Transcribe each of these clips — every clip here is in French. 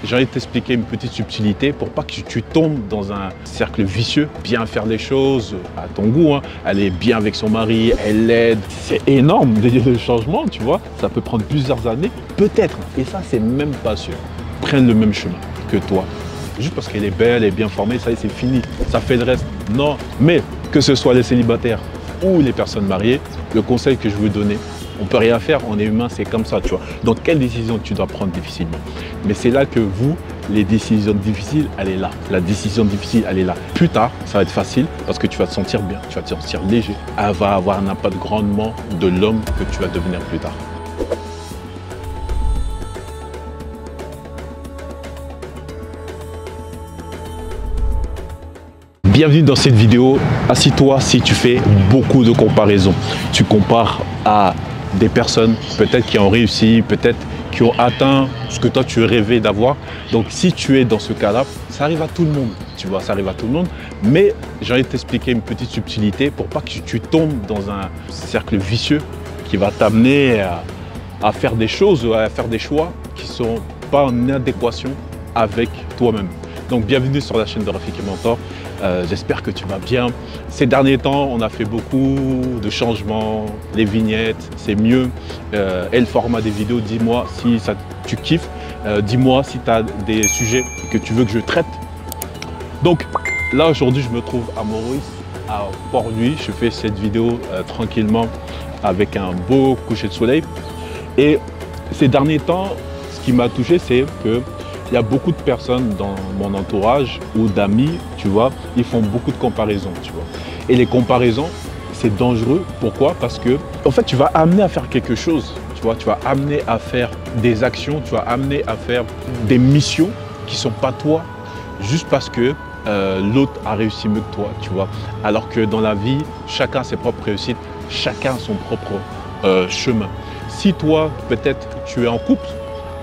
j'ai envie de t'expliquer une petite subtilité pour pas que tu tombes dans un cercle vicieux. Bien faire les choses à ton goût, hein. Elle est bien avec son mari, elle l'aide. C'est énorme le changement, tu vois. Ça peut prendre plusieurs années, peut-être. Et ça, c'est même pas sûr. Prennent le même chemin que toi. Juste parce qu'elle est belle, elle est bien formée, ça y est, c'est fini. Ça fait le reste. Non, mais que ce soit les célibataires ou les personnes mariées, le conseil que je veux donner, on peut rien faire, on est humain, c'est comme ça, tu vois. Donc, quelle décision tu dois prendre difficilement? Mais c'est là que vous, les décisions difficiles, elle est là. La décision difficile, elle est là. Plus tard, ça va être facile parce que tu vas te sentir bien, tu vas te sentir léger. Elle va avoir un impact grandement de l'homme que tu vas devenir plus tard. Bienvenue dans cette vidéo. Assis-toi si tu fais beaucoup de comparaisons. Tu compares à des personnes peut-être qui ont réussi, peut-être qui ont atteint ce que toi tu rêvais d'avoir. Donc si tu es dans ce cas-là, ça arrive à tout le monde, tu vois, ça arrive à tout le monde. Mais j'ai envie de t'expliquer une petite subtilité pour pas que tu tombes dans un cercle vicieux qui va t'amener à faire des choses, à faire des choix qui ne sont pas en adéquation avec toi-même. Donc bienvenue sur la chaîne de Rafiki Mentor. J'espère que tu vas bien. Ces derniers temps, on a fait beaucoup de changements, les vignettes, c'est mieux. Et le format des vidéos, dis-moi si tu kiffes. Dis-moi si tu as des sujets que tu veux que je traite. Donc là, aujourd'hui, je me trouve à Maurice, à Port-Louis. Je fais cette vidéo tranquillement avec un beau coucher de soleil. Et ces derniers temps, ce qui m'a touché, c'est que il y a beaucoup de personnes dans mon entourage ou d'amis, tu vois, ils font beaucoup de comparaisons, tu vois. Et les comparaisons, c'est dangereux. Pourquoi? Parce que, en fait, tu vas amener à faire quelque chose, tu vois. Tu vas amener à faire des actions, tu vas amener à faire des missions qui ne sont pas toi, juste parce que l'autre a réussi mieux que toi, tu vois. Alors que dans la vie, chacun a ses propres réussites, chacun a son propre chemin. Si toi, peut-être, tu es en couple,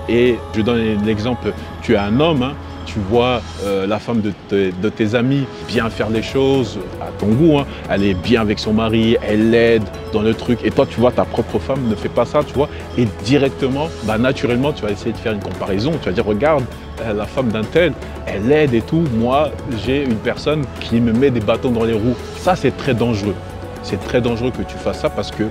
et je donne l'exemple, tu es un homme, hein, tu vois la femme de tes amis bien faire les choses à ton goût, hein, elle est bien avec son mari, elle l'aide dans le truc, et toi tu vois ta propre femme ne fait pas ça, tu vois, et directement, naturellement tu vas essayer de faire une comparaison, tu vas dire regarde la femme d'un tel, elle l'aide et tout, moi j'ai une personne qui me met des bâtons dans les roues. Ça c'est très dangereux. C'est très dangereux que tu fasses ça parce que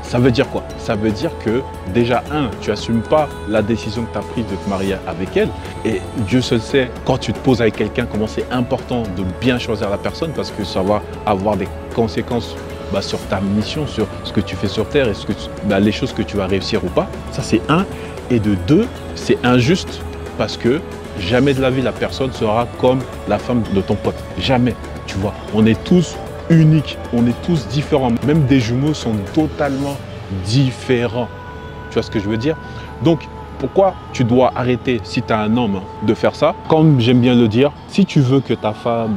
ça veut dire quoi? Ça veut dire que déjà, tu n'assumes pas la décision que tu as prise de te marier avec elle. Et Dieu seul sait, quand tu te poses avec quelqu'un, comment c'est important de bien choisir la personne parce que ça va avoir des conséquences sur ta mission, sur ce que tu fais sur Terre et les choses que tu vas réussir ou pas. Ça, c'est un. Et de deux, c'est injuste parce que jamais de la vie, la personne sera comme la femme de ton pote. Jamais, tu vois. On est tous unique, on est tous différents, même des jumeaux sont totalement différents, tu vois ce que je veux dire? Donc pourquoi tu dois arrêter, si tu as un homme, de faire ça? Comme j'aime bien le dire, si tu veux que ta femme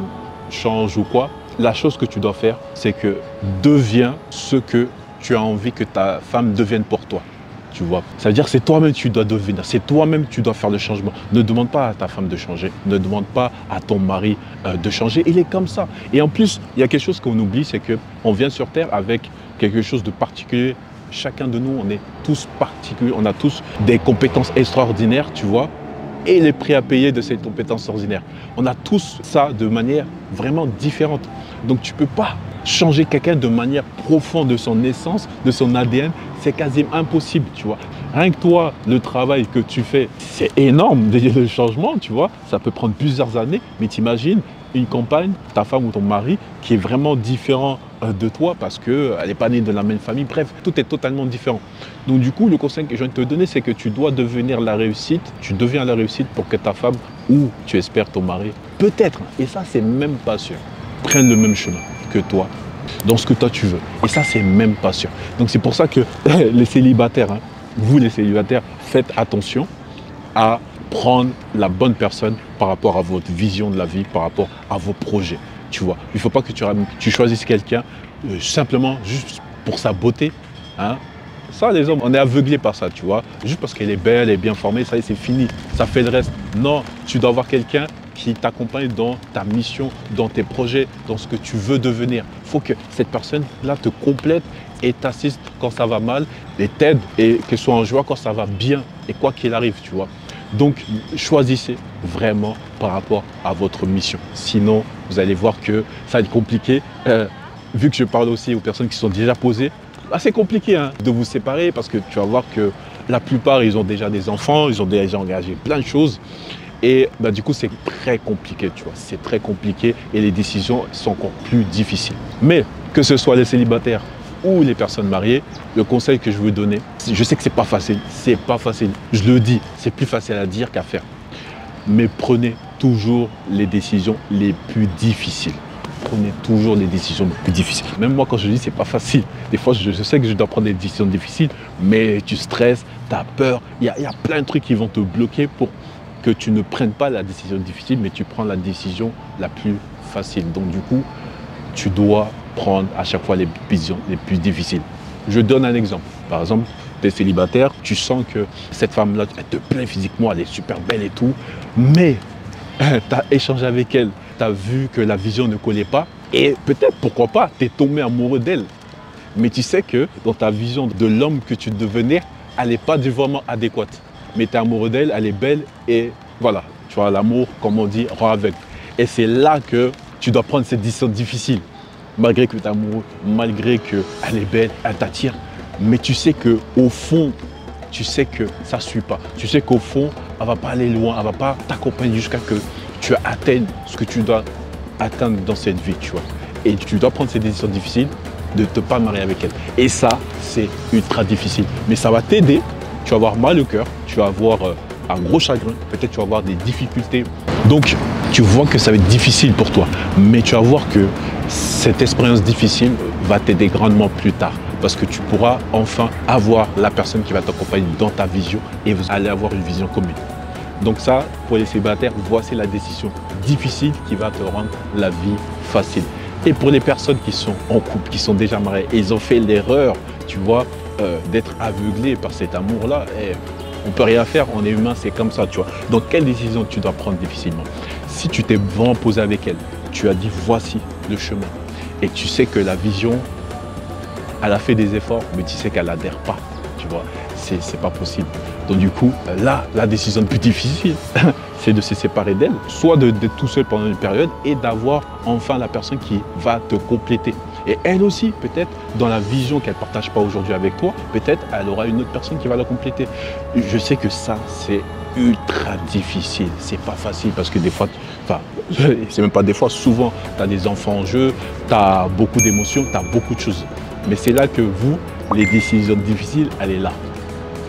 change ou quoi, la chose que tu dois faire, c'est que deviens ce que tu as envie que ta femme devienne pour toi. Tu vois, ça veut dire que c'est toi-même que tu dois devenir, c'est toi-même que tu dois faire le changement. Ne demande pas à ta femme de changer, ne demande pas à ton mari de changer, il est comme ça. Et en plus, il y a quelque chose qu'on oublie, c'est qu'on vient sur Terre avec quelque chose de particulier. Chacun de nous, on est tous particuliers, on a tous des compétences extraordinaires, tu vois, et les prix à payer de ces compétences extraordinaires. On a tous ça de manière vraiment différente. Donc tu ne peux pas changer quelqu'un de manière profonde de son essence, de son ADN, c'est quasiment impossible, tu vois. Rien que toi, le travail que tu fais, c'est énorme, le changement, tu vois. Ça peut prendre plusieurs années, mais t'imagines une compagne, ta femme ou ton mari, qui est vraiment différent de toi parce qu'elle n'est pas née de la même famille. Bref, tout est totalement différent. Donc du coup, le conseil que je viens de te donner, c'est que tu dois devenir la réussite. Tu deviens la réussite pour que ta femme ou tu espères ton mari, peut-être, et ça c'est même pas sûr, prenne le même chemin que toi, dans ce que toi tu veux. Et ça, c'est même pas sûr. Donc c'est pour ça que les célibataires, hein, vous les célibataires, faites attention à prendre la bonne personne par rapport à votre vision de la vie, par rapport à vos projets. Tu vois, il ne faut pas que tu choisisses quelqu'un simplement juste pour sa beauté. Hein. Ça, les hommes, on est aveuglés par ça, tu vois. Juste parce qu'elle est belle, elle est bien formée, ça y est, c'est fini. Ça fait le reste. Non, tu dois avoir quelqu'un qui t'accompagne dans ta mission, dans tes projets, dans ce que tu veux devenir. Il faut que cette personne-là te complète et t'assiste quand ça va mal, et t'aide et qu'elle soit en joie quand ça va bien, et quoi qu'il arrive, tu vois. Donc, choisissez vraiment par rapport à votre mission. Sinon, vous allez voir que ça va être compliqué. Vu que je parle aussi aux personnes qui sont déjà posées, c'est compliqué hein, de vous séparer parce que tu vas voir que la plupart, ils ont déjà des enfants, ils ont déjà engagé plein de choses. Et du coup, c'est très compliqué, tu vois. C'est très compliqué et les décisions sont encore plus difficiles. Mais que ce soit les célibataires ou les personnes mariées, le conseil que je veux donner, je sais que c'est pas facile, je le dis, c'est plus facile à dire qu'à faire. Mais prenez toujours les décisions les plus difficiles. Prenez toujours les décisions les plus difficiles. Même moi, quand je dis c'est pas facile, des fois je sais que je dois prendre des décisions difficiles, mais tu stresses, tu as peur, il y a plein de trucs qui vont te bloquer pour que tu ne prennes pas la décision difficile, mais tu prends la décision la plus facile. Donc du coup, tu dois prendre à chaque fois les décisions les plus difficiles. Je donne un exemple. Par exemple, tu es célibataire, tu sens que cette femme-là, elle te plaît physiquement, elle est super belle et tout, mais tu as échangé avec elle, tu as vu que la vision ne collait pas, et peut-être, pourquoi pas, tu es tombé amoureux d'elle. Mais tu sais que dans ta vision de l'homme que tu devenais, elle n'est pas vraiment adéquate. Mais tu es amoureux d'elle, elle est belle, et voilà, tu vois, l'amour, comme on dit, rend aveugle. Et c'est là que tu dois prendre cette décision difficile. Malgré que tu es amoureux, malgré qu'elle est belle, elle t'attire, mais tu sais qu'au fond, tu sais que ça ne suit pas. Tu sais qu'au fond, elle ne va pas aller loin, elle ne va pas t'accompagner jusqu'à que tu atteignes ce que tu dois atteindre dans cette vie, tu vois. Et tu dois prendre cette décision difficile de ne te pas marier avec elle. Et ça, c'est ultra difficile. Mais ça va t'aider, tu vas avoir mal au cœur, tu vas avoir un gros chagrin, peut-être tu vas avoir des difficultés. Donc, tu vois que ça va être difficile pour toi, mais tu vas voir que cette expérience difficile va t'aider grandement plus tard parce que tu pourras enfin avoir la personne qui va t'accompagner dans ta vision et vous allez avoir une vision commune. Donc ça, pour les célibataires, voici la décision difficile qui va te rendre la vie facile. Et pour les personnes qui sont en couple, qui sont déjà mariées, et ils ont fait l'erreur, tu vois, d'être aveuglés par cet amour-là, on ne peut rien faire, on est humain, c'est comme ça, tu vois. Donc, quelle décision tu dois prendre difficilement? Si tu t'es vraiment posé avec elle, tu as dit voici le chemin. Et tu sais que la vision, elle a fait des efforts, mais tu sais qu'elle n'adhère pas, tu vois. C'est pas possible. Donc du coup, là, la décision la plus difficile, c'est de se séparer d'elle, soit d'être tout seul pendant une période et d'avoir enfin la personne qui va te compléter. Et elle aussi, peut-être, dans la vision qu'elle ne partage pas aujourd'hui avec toi, peut-être elle aura une autre personne qui va la compléter. Je sais que ça, c'est ultra difficile. C'est pas facile parce que des fois, c'est même pas des fois, souvent, tu as des enfants en jeu, tu as beaucoup d'émotions, tu as beaucoup de choses. Mais c'est là que vous, les décisions difficiles, elle est là.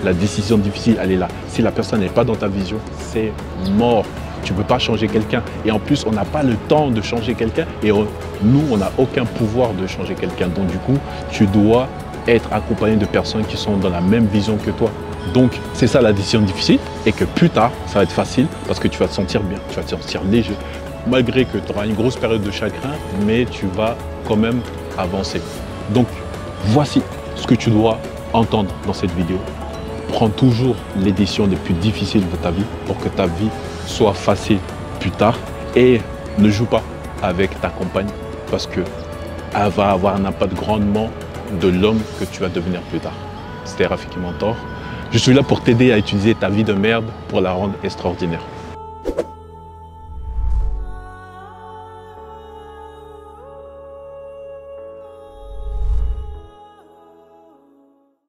La décision difficile, elle est là. Si la personne n'est pas dans ta vision, c'est mort. Tu ne peux pas changer quelqu'un. Et en plus, on n'a pas le temps de changer quelqu'un. Et nous, on n'a aucun pouvoir de changer quelqu'un. Donc du coup, tu dois être accompagné de personnes qui sont dans la même vision que toi. Donc, c'est ça la décision difficile. Et que plus tard, ça va être facile parce que tu vas te sentir bien, tu vas te sentir léger. Malgré que tu auras une grosse période de chagrin, mais tu vas quand même avancer. Donc, voici ce que tu dois entendre dans cette vidéo. Prends toujours les décisions les plus difficiles de ta vie pour que ta vie soit facile plus tard et ne joue pas avec ta compagne parce qu'elle va avoir un impact grandement de l'homme que tu vas devenir plus tard. C'était Rafiki Mentor. Je suis là pour t'aider à utiliser ta vie de merde pour la rendre extraordinaire.